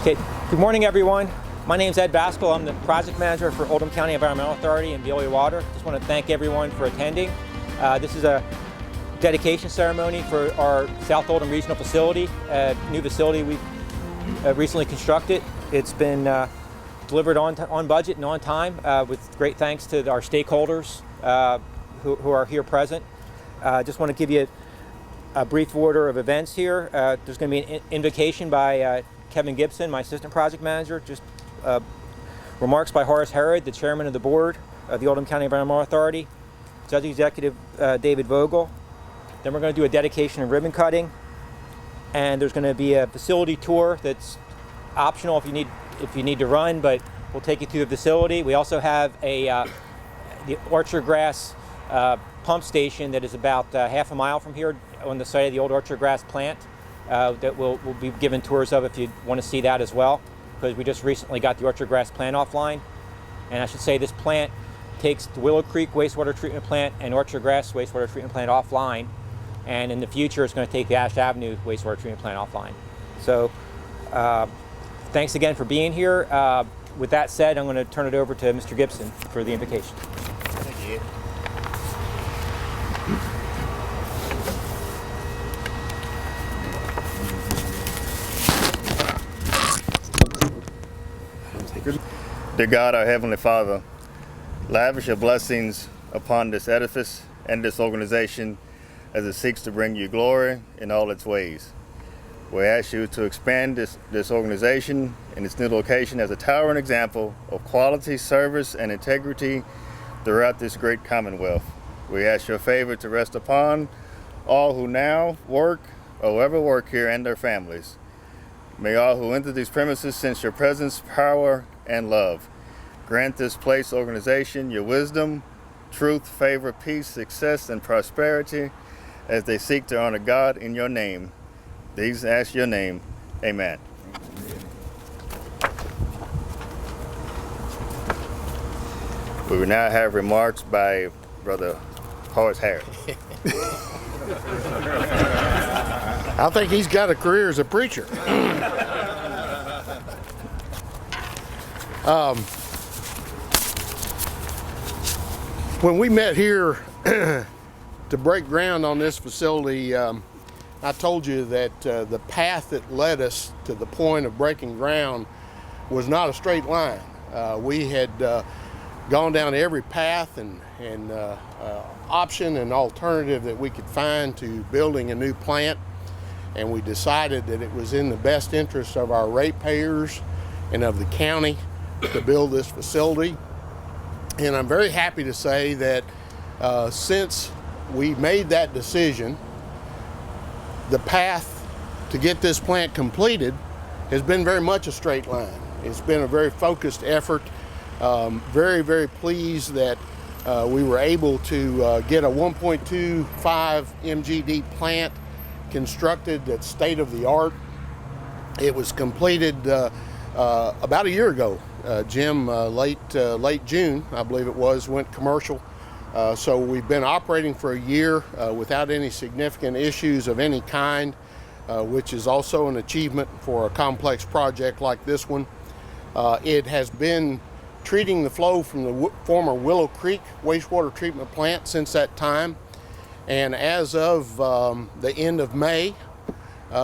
Okay, good morning everyone. My name is Ed Baskell. I'm the project manager for Oldham County Environmental Authority and Veolia Water. Just want to thank everyone for attending. This is a dedication ceremony for our South Oldham Regional Facility, a new facility we've recently constructed. It's been delivered on budget and on time with great thanks to our stakeholders who are here present. Just want to give you a brief order of events here. There's going to be an invocation by Kevin Gibson, my assistant project manager, just remarks by Horace Herod, the chairman of the board of the Oldham County Environmental Authority, Judge Executive David Vogel. Then we're going to do a dedication and ribbon cutting, and there's going to be a facility tour that's optional if you need to run, but we'll take you through the facility. We also have the orchard grass pump station that is about half a mile from here on the site of the old orchard grass plant that we'll be given tours of if you want to see that as well, because we just recently got the orchard grass plant offline. And I should say this plant takes the Willow Creek wastewater treatment plant and orchard grass wastewater treatment plant offline, and in the future it's going to take the Ash Avenue wastewater treatment plant offline. So thanks again for being here. With that said, I'm going to turn it over to Mr. Gibson for the invocation. Thank you. Dear God, our Heavenly Father, lavish your blessings upon this edifice and this organization as it seeks to bring you glory in all its ways. We ask you to expand this organization in its new location as a towering example of quality, service, and integrity throughout this great commonwealth. We ask your favor to rest upon all who now work or will ever work here and their families. May all who enter these premises sense your presence, power, and love. Grant this place organization your wisdom, truth, favor, peace, success, and prosperity as they seek to honor God in your name. These ask your name. Amen. We will now have remarks by Brother Horace Herod. I think he's got a career as a preacher. When we met here to break ground on this facility, I told you that the path that led us to the point of breaking ground was not a straight line. We had gone down every path and option and alternative that we could find to building a new plant, and we decided that it was in the best interest of our ratepayers and of the county to build this facility. And I'm very happy to say that since we made that decision, the path to get this plant completed has been very much a straight line. It's been a very focused effort. Very, very pleased that we were able to get a 1.25 MGD plant constructed that's state of the art. It was completed about a year ago. Jim, late June, I believe it was, went commercial. So we've been operating for a year without any significant issues of any kind, which is also an achievement for a complex project like this one. It has been treating the flow from the former Willow Creek wastewater treatment plant since that time. And as of the end of May,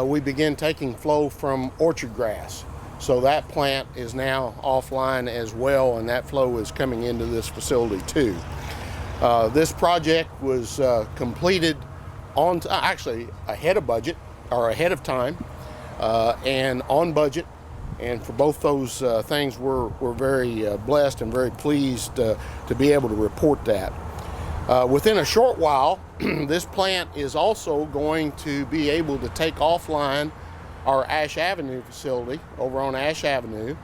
we began taking flow from orchard grass. So that plant is now offline as well, and that flow is coming into this facility too. This project was completed actually ahead of budget, or ahead of time, and on budget. And for both those things, we're very blessed and very pleased to be able to report that. Within a short while, this plant is also going to be able to take offline our Ash Avenue facility over on Ash Avenue,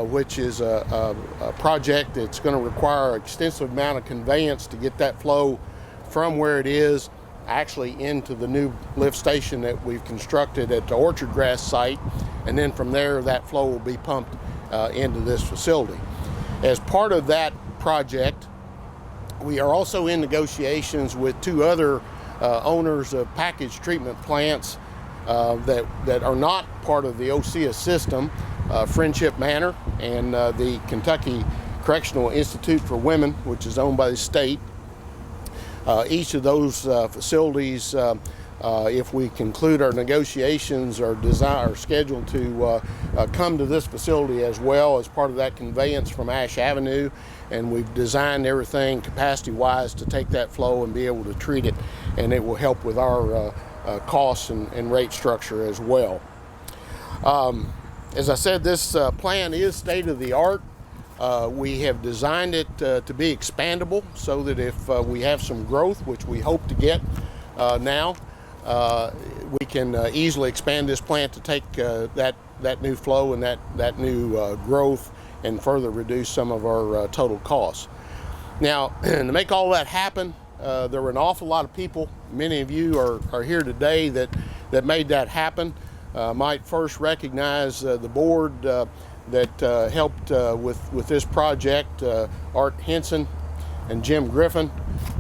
which is a project that's going to require an extensive amount of conveyance to get that flow from where it is actually into the new lift station that we've constructed at the orchard grass site, and then from there that flow will be pumped into this facility. As part of that project, we are also in negotiations with two other owners of package treatment plants that are not part of the OSEA system, Friendship Manor and the Kentucky Correctional Institute for Women, which is owned by the state. Each of those facilities, if we conclude our negotiations, are scheduled to come to this facility as well as part of that conveyance from Ash Avenue, and we've designed everything capacity-wise to take that flow and be able to treat it, and it will help with our costs and rate structure as well. As I said, this plant is state-of-the-art. We have designed it to be expandable so that if we have some growth, which we hope to get now, we can easily expand this plant to take that new flow and that new growth and further reduce some of our total costs. Now, to make all that happen, there were an awful lot of people. Many of you are here today that made that happen. Might first recognize the board that helped with this project. Art Henson and Jim Griffin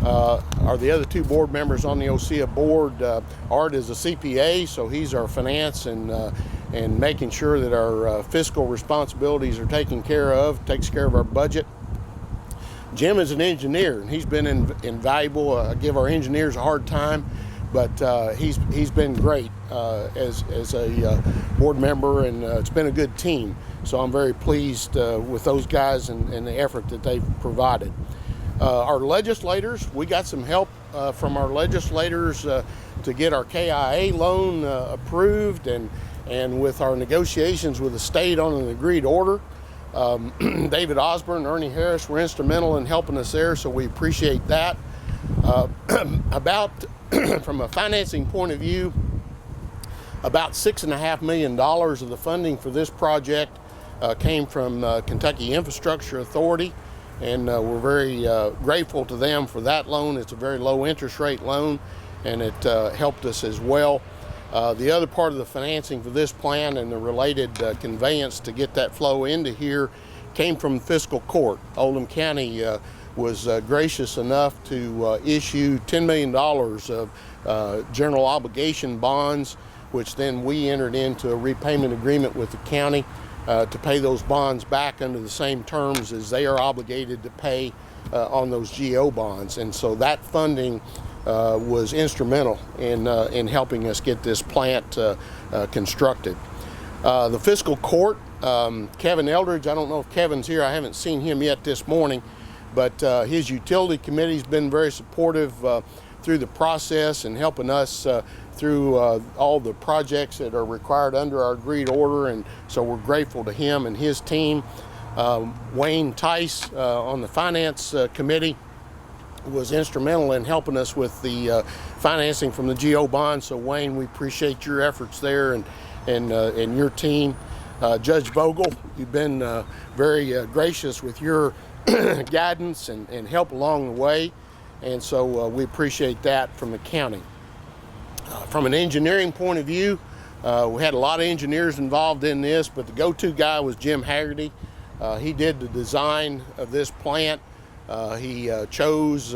are the other two board members on the OSEA board. Art is a CPA, so he's our finance and making sure that our fiscal responsibilities are taken care of, takes care of our budget. Jim is an engineer, and he's been invaluable. I give our engineers a hard time, but he's been great as a board member, and it's been a good team. So I'm very pleased with those guys and the effort that they've provided. Our legislators, we got some help from our legislators to get our KIA loan approved, and with our negotiations with the state on an agreed order. David Osborne and Ernie Harris were instrumental in helping us there, so we appreciate that. From a financing point of view, about $6.5 million of the funding for this project came from Kentucky Infrastructure Authority, and we're very grateful to them for that loan. It's a very low interest rate loan, and it helped us as well. The other part of the financing for this plan and the related conveyance to get that flow into here came from fiscal court. Oldham County was gracious enough to issue $10 million of general obligation bonds, which then we entered into a repayment agreement with the county to pay those bonds back under the same terms as they are obligated to pay on those GO bonds. And so that funding was instrumental in helping us get this plant constructed. The fiscal court, Kevin Eldridge, I don't know if Kevin's here, I haven't seen him yet this morning, but his utility committee's been very supportive through the process and helping us through all the projects that are required under our agreed order, and so we're grateful to him and his team. Wayne Tice on the finance committee was instrumental in helping us with the financing from the GO bond. So Wayne, we appreciate your efforts there and your team. Judge Vogel, you've been very gracious with your guidance and help along the way, and so we appreciate that from the county. From an engineering point of view, we had a lot of engineers involved in this, but the go-to guy was Jim Haggerty. He did the design of this plant. He chose,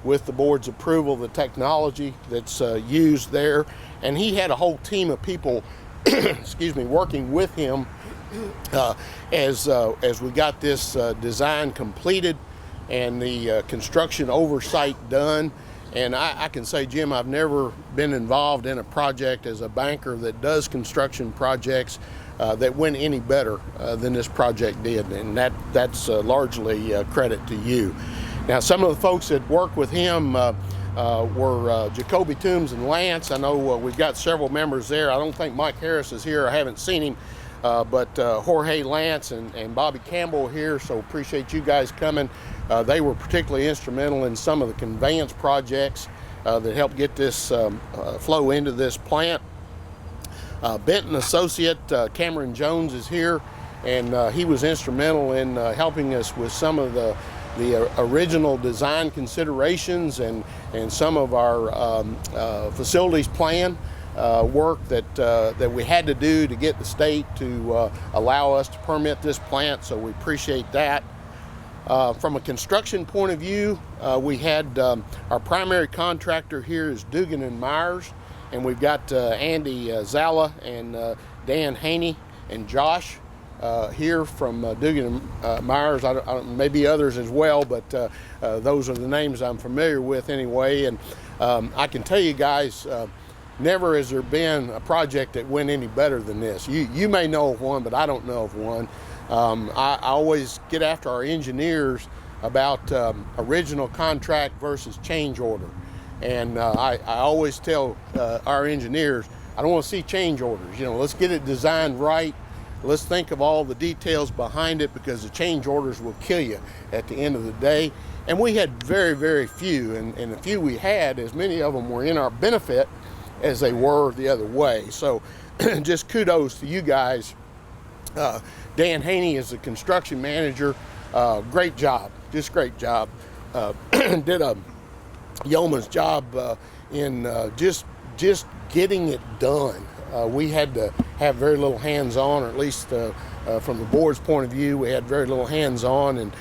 with the board's approval, the technology that's used there, and he had a whole team of people excuse me, working with him as we got this design completed and the construction oversight done. And I can say, Jim, I've never been involved in a project as a banker that does construction projects that went any better than this project did, and that's largely credit to you. Now, some of the folks that worked with him were Jacoby Toombs and Lance. I know we've got several members there. I don't think Mike Harris is here. I haven't seen him, but Jorge Lance and Bobby Campbell are here, so appreciate you guys coming. They were particularly instrumental in some of the conveyance projects that helped get this flow into this plant. Benton Associate Cameron Jones is here, and he was instrumental in helping us with some of the original design considerations and some of our facilities plan work that we had to do to get the state to allow us to permit this plant, so we appreciate that. From a construction point of view, we had our primary contractor here is Dugan and Myers, and we've got Andy Zala and Dan Haney and Josh here from Dugan and Myers, maybe others as well, but those are the names I'm familiar with anyway. And I can tell you guys, never has there been a project that went any better than this. You may know of one, but I don't know of one. I always get after our engineers about original contract versus change order. And I always tell our engineers, I don't want to see change orders. You know, let's get it designed right. Let's think of all the details behind it, because the change orders will kill you at the end of the day. And we had very, very few, and the few we had, as many of them were in our benefit as they were the other way. So just kudos to you guys. Dan Haney is the construction manager. Great job, just great job. Did a yeoman's job in just getting it done. We had to have very little hands-on, or at least from the board's point of view, we had very little hands-on. And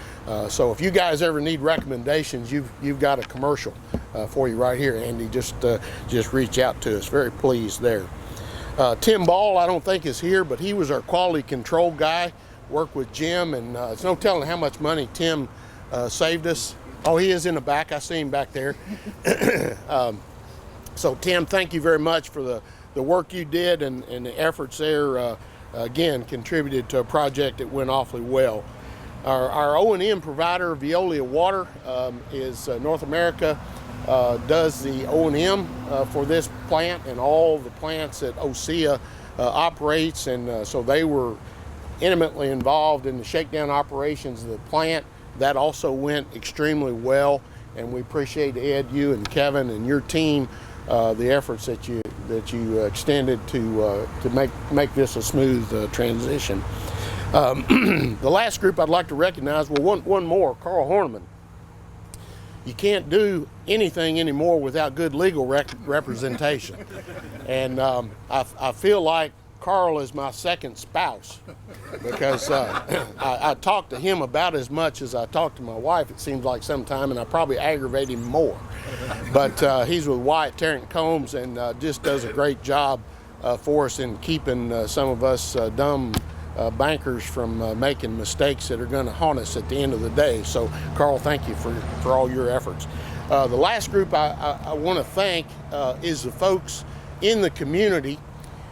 so if you guys ever need recommendations, you've got a commercial for you right here, Andy. Just reach out to us. Very pleased there. Tim Ball, I don't think is here, but he was our quality control guy. Worked with Jim, and it's no telling how much money Tim saved us. Oh, he is in the back. I see him back there. So Tim, thank you very much for the work you did, and the efforts there, again, contributed to a project that went awfully well. Our O&M provider, Veolia Water, is North America, does the O&M for this plant and all the plants that OSEA operates, and so they were intimately involved in the shakedown operations of the plant. That also went extremely well, and we appreciate, Ed, you and Kevin and your team, the efforts that you extended to make this a smooth transition. The last group I'd like to recognize, well, one more, Carl Horniman. You can't do anything anymore without good legal representation, and I feel like Carl is my second spouse, because I talk to him about as much as I talk to my wife, it seems like sometime, and I probably aggravate him more. But he's with Wyatt Tarrant Combs, and just does a great job for us in keeping some of us dumb bankers from making mistakes that are going to haunt us at the end of the day. So Carl, thank you for all your efforts. The last group I want to thank is the folks in the community,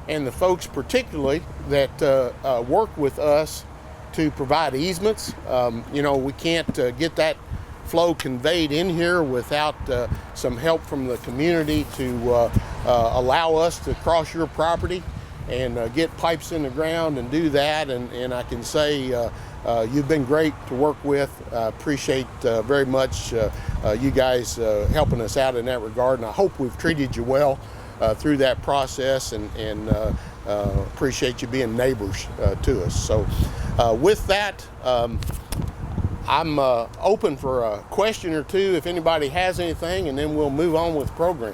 and the folks particularly that work with us to provide easements. You know, we can't get that flow conveyed in here without some help from the community to allow us to cross your property and get pipes in the ground and do that. And I can say you've been great to work with. I appreciate very much you guys helping us out in that regard, and I hope we've treated you well through that process, and appreciate you being neighbors to us. So with that, I'm open for a question or two if anybody has anything, and then we'll move on with the program.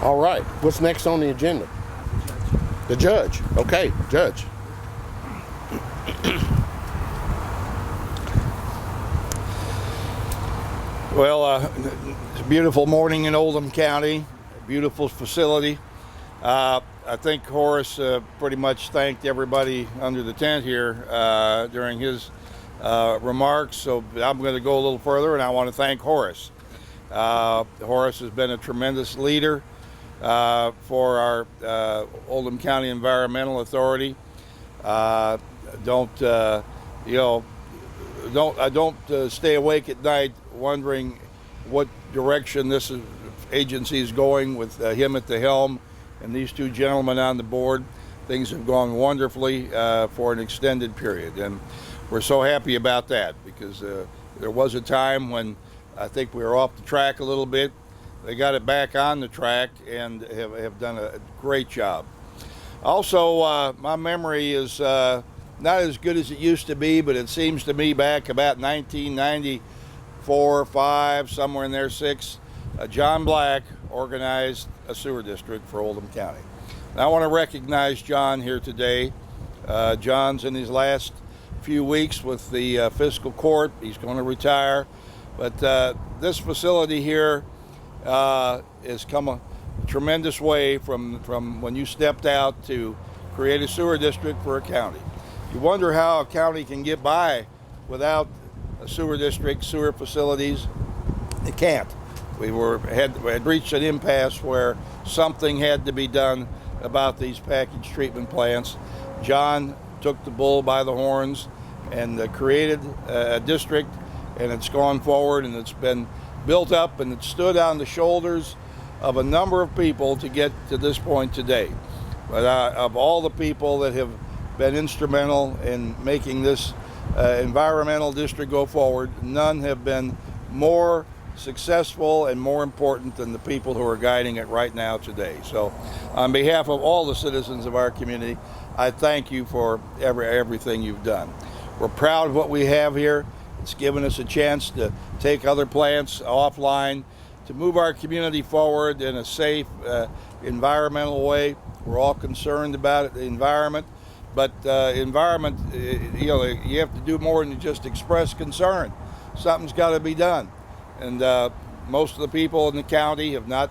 All right, what's next on the agenda? The judge. Okay, judge. Well, it's a beautiful morning in Oldham County, a beautiful facility. I think Horace pretty much thanked everybody under the tent here during his remarks, so I'm going to go a little further, and I want to thank Horace. Horace has been a tremendous leader for our Oldham County Environmental Authority. I don't stay awake at night wondering what direction this agency is going with him at the helm and these two gentlemen on the board. Things have gone wonderfully for an extended period, and we're so happy about that, because there was a time when I think we were off the track a little bit. They got it back on the track and have done a great job. Also, my memory is not as good as it used to be, but it seems to me back about 1994 or 5, somewhere in there, 6, John Black organized a sewer district for Oldham County. And I want to recognize John here today. John's in his last few weeks with the fiscal court. He's going to retire. But this facility here has come tremendous way from when you stepped out to create a sewer district for a county. You wonder how a county can get by without a sewer district, sewer facilities. It can't. We had reached an impasse where something had to be done about these package treatment plants. John took the bull by the horns and created a district, and it's gone forward, and it's been built up, and it stood on the shoulders of a number of people to get to this point today. But of all the people that have been instrumental in making this environmental district go forward, none have been more successful and more important than the people who are guiding it right now today. So on behalf of all the citizens of our community, I thank you for everything you've done. We're proud of what we have here. It's given us a chance to take other plants offline, to move our community forward in a safe, environmental way. We're all concerned about it, the environment, but environment, you have to do more than just express concern. Something's got to be done. And most of the people in the county have not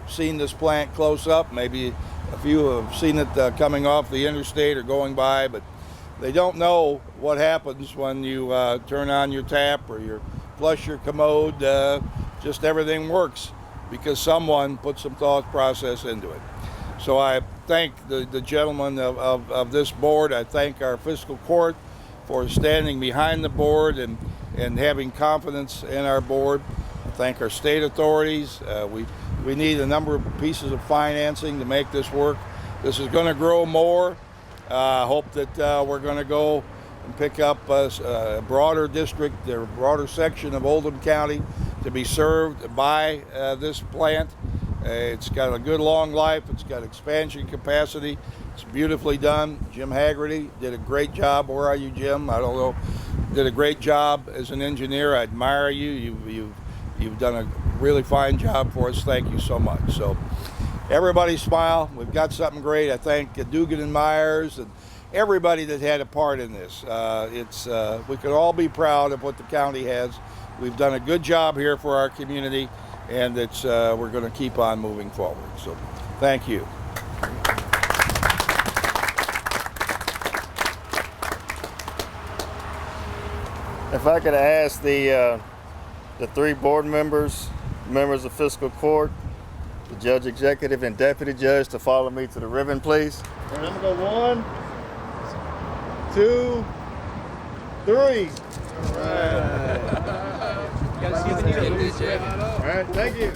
seen this plant close up. Maybe a few have seen it coming off the interstate or going by, but they don't know what happens when you turn on your tap or you flush your commode. Just everything works because someone put some thought process into it. So I thank the gentlemen of this board. I thank our fiscal court for standing behind the board and having confidence in our board. I thank our state authorities. We need a number of pieces of financing to make this work. This is going to grow more. I hope that we're going to go and pick up a broader district, a broader section of Oldham County to be served by this plant. It's got a good long life. It's got expansion capacity. It's beautifully done. Jim Haggerty did a great job. Where are you, Jim? I don't know. Did a great job as an engineer. I admire you. You've done a really fine job for us. Thank you so much. So everybody smile. We've got something great. I thank Dugan and Myers and everybody that had a part in this. We could all be proud of what the county has. We've done a good job here for our community, and we're going to keep on moving forward. So thank you. If I could ask the three board members of fiscal court, the judge executive and deputy judge to follow me to the ribbon, please. And I'm gonna go 1, 2, 3. All right. You gotta see the All right, thank you.